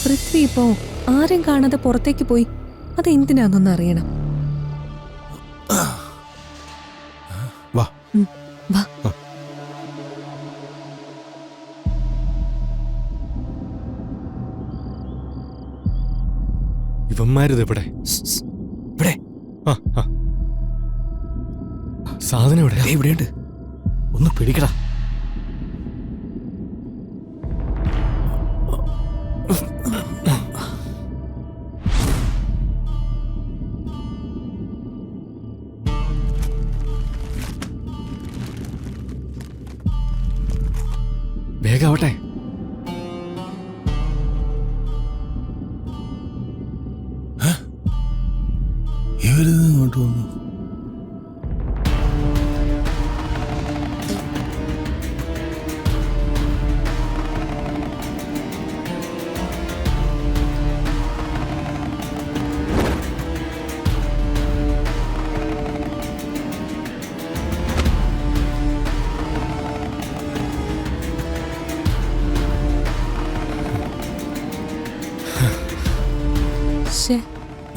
പൃഥ്വി ഇപ്പോ ആരും കാണാതെ പുറത്തേക്ക് പോയി. അതെന്തിനാന്നൊന്ന് അറിയണം. വാ വാ. ഇവന്മാരിത് ഇവിടെ ഇവിടെ സാധനം ഇവിടെ ഇവിടെയുണ്ട്. ഒന്ന് പിടിക്കടാ. വേഗാവട്ടെ. ഇവരിങ്ങോട്ട് വന്നു.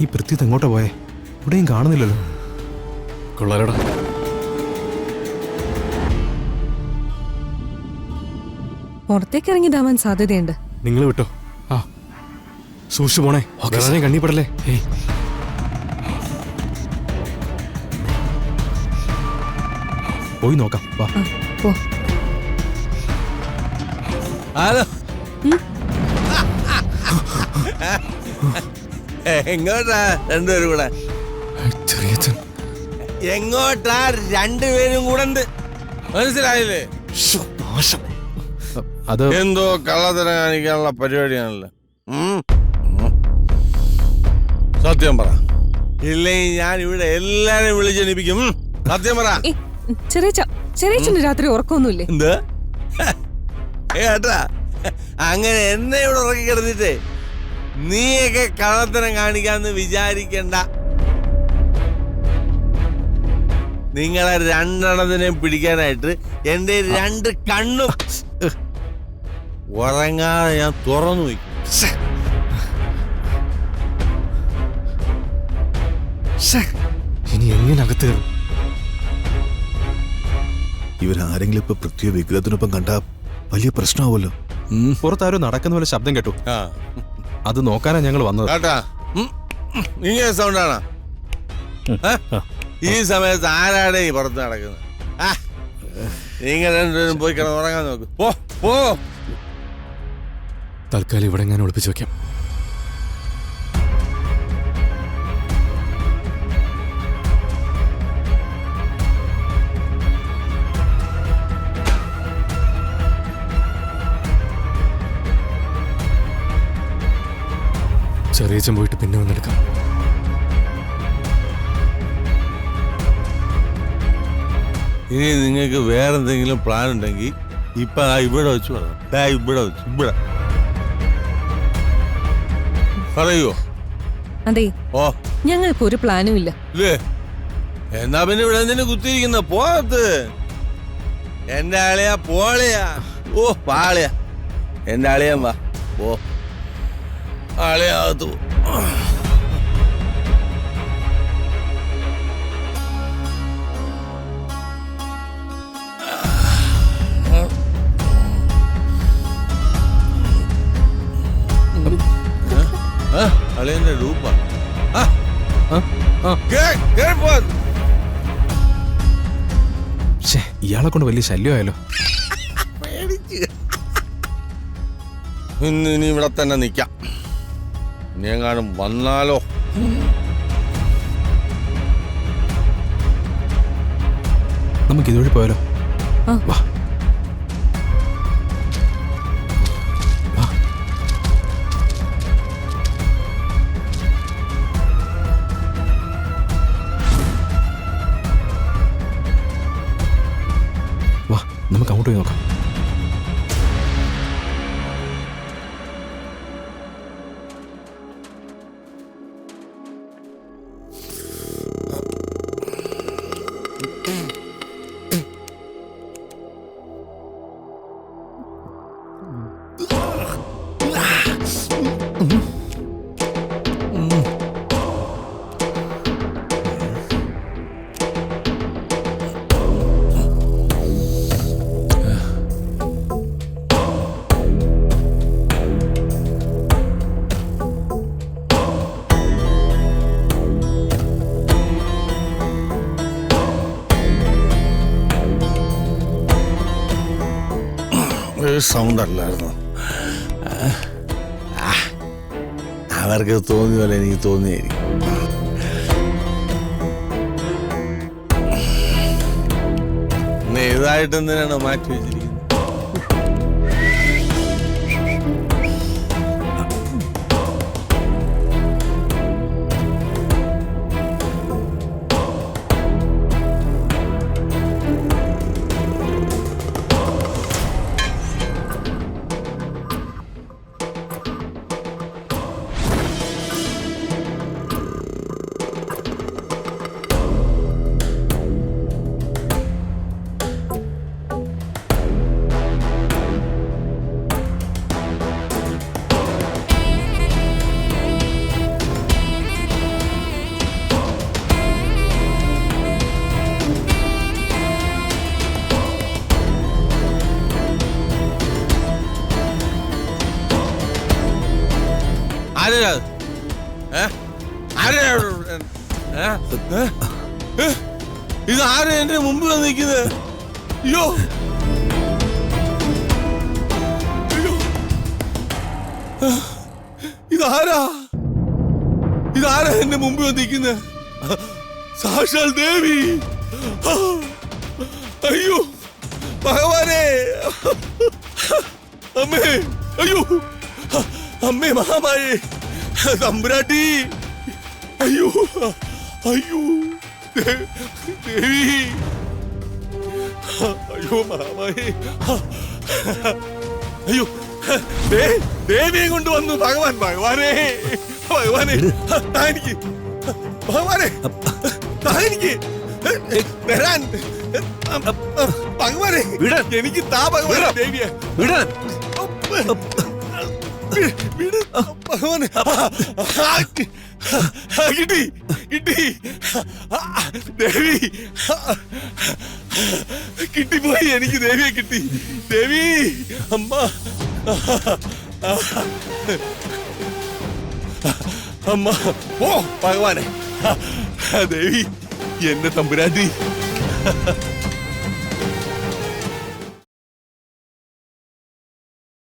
ഈ പൃഥ്വി എങ്ങോട്ടാ പോയേ? ഇവിടെയും കാണുന്നില്ലല്ലോ. കൊള്ളാലടാ. പുറത്തേക്ക് ഇറങ്ങിയതാവാൻ സാധ്യതയുണ്ട്. നിങ്ങൾ വിട്ടോ. ആ സൂക്ഷിച്ചു പോണേ. കണ്ണിപ്പെടല്ലേ. പോയി നോക്കാം. വാ. പോ. ഹലോ. എങ്ങോട്ടാ രണ്ടുപേരും കൂടെ? എങ്ങോട്ടാ രണ്ടുപേരും കൂടെ? മനസ്സിലായില്ലേ? അത് എന്തോ കള്ളത്തരം കാണിക്കാനുള്ള പരിപാടിയാണല്ലോ. സത്യം പറ, ഇല്ലെങ്കിൽ ഞാൻ ഇവിടെ എല്ലാരെയും വിളിച്ചെണിപ്പിക്കും. സത്യം പറ. ചെറിയച്ഛന് രാത്രി ഉറക്കമൊന്നുമില്ലേ? എന്താ കേട്ടാ? അങ്ങനെ എന്നെ ഇവിടെ ഉറക്കി കിടന്നിട്ടേ നീയൊക്കെ കള്ളത്തരം കാണിക്കാന്ന് വിചാരിക്കണ്ട. നിങ്ങളെ രണ്ടെണ്ണത്തിനെയും പിടിക്കാനായിട്ട് എന്റെ രണ്ട് കണ്ണും ഉറങ്ങാതെ ഞാൻ തുറന്നു വയ്ക്കും. ഇനി എങ്ങനെ അകത്ത് കയറും? ഇവരാരെങ്കിലും ഇപ്പൊ പൃഥ്വി വിഗ്രഹത്തിനൊപ്പം കണ്ട വലിയ പ്രശ്നമാവുമല്ലോ. പുറത്താരോ നടക്കുന്ന പോലെ ശബ്ദം കേട്ടു. അത് നോക്കാനാ ഞങ്ങൾ വന്നത്. കേട്ടാ? ഇങ്ങനെ സൗണ്ടാണ്. ഈ സമയത്ത് ആരാടെ ഈ പുറത്ത് നടക്കുന്നത്? നിങ്ങൾ രണ്ടുപേരും പോയി കിടന്ന് ഉറങ്ങാൻ നോക്ക്. പോ പോ. തൽക്കാലം ഇവിടെ എങ്ങനെ ഒളിപ്പിച്ചു വെക്കാം. ചെറിയച്ചൻ പോയിട്ട് പിന്നെ വന്നെടുക്കാം. ഇനി നിങ്ങൾക്ക് വേറെന്തെങ്കിലും പ്ലാൻ ഉണ്ടെങ്കിൽ ഇപ്പൊ ഇവിടെ വെച്ച് പറയാം. ഇവിടെ വെച്ച് ഇവിടെ പറയോ? അതെ, ഓ ഞങ്ങൾക്കൊരു പ്ലാനും ഇല്ല. എന്നാ പിന്നെ ഇവിടെ എന്തിനു കുത്തിയിരിക്കുന്ന? പോകത്ത്. എന്റെ ആളെയാ പോളയാ. ഓ പാളയാ. എന്റെ ആളെയാ. വാ ഓ ആളെയാകത്തു. അളിയന്റെ രൂപ ഇയാളെ കൊണ്ട് വലിയ ശല്യമായാലോ. ഇനി ഇവിടെ തന്നെ നിക്കാം. ഇനി എങ്ങാനും വന്നാലോ? നമുക്ക് ഇതുവഴി പോയാലോ? വാ. വാ, നമുക്ക് അങ്ങോട്ട് പോയി നോക്കാം. ഒരു സൗണ്ട് അല്ലായിരുന്നു. അവർക്ക് തോന്നിയ പോലെ എനിക്ക് തോന്നിയായിരിക്കും. പിന്നെ ഇതായിട്ട് എന്തിനാണ് മാറ്റി വെച്ചിരിക്കുന്നത്? ഇത് ആരാ എന്റെ മുമ്പിൽ വന്നിരിക്കുന്നത്? അയ്യോ ഇതാരാ എന്റെ മുമ്പിൽ വന്നിരിക്കുന്നത്? സാക്ഷാൽ ദേവി. അയ്യോ ഭഗവാനെ, അമ്മേ, അയ്യോ അമ്മേ, മഹാമായേ, തമ്പുരാട്ടി, അയ്യോ അയ്യോ ദേവി, അയ്യോ മഹാമായേ, അയ്യോ ദേവിയെ കൊണ്ടുവന്നു. ഭഗവാനെ താനിക്ക്, ഭഗവാനെ താനിക്ക് വരാൻ, ഭഗവാനെ എനിക്ക് താ, ഭഗവാനെ ദേവിയെ ഭഗവാനെ. കിട്ടി കിട്ടി ദേവി, കിട്ടിപ്പോയി, എനിക്ക് ദേവിയെ കിട്ടി. ദേവി അമ്മ, അമ്മ ഓ ഭഗവാനെ, ദേവി എന്റെ തമ്പുരാട്ടി.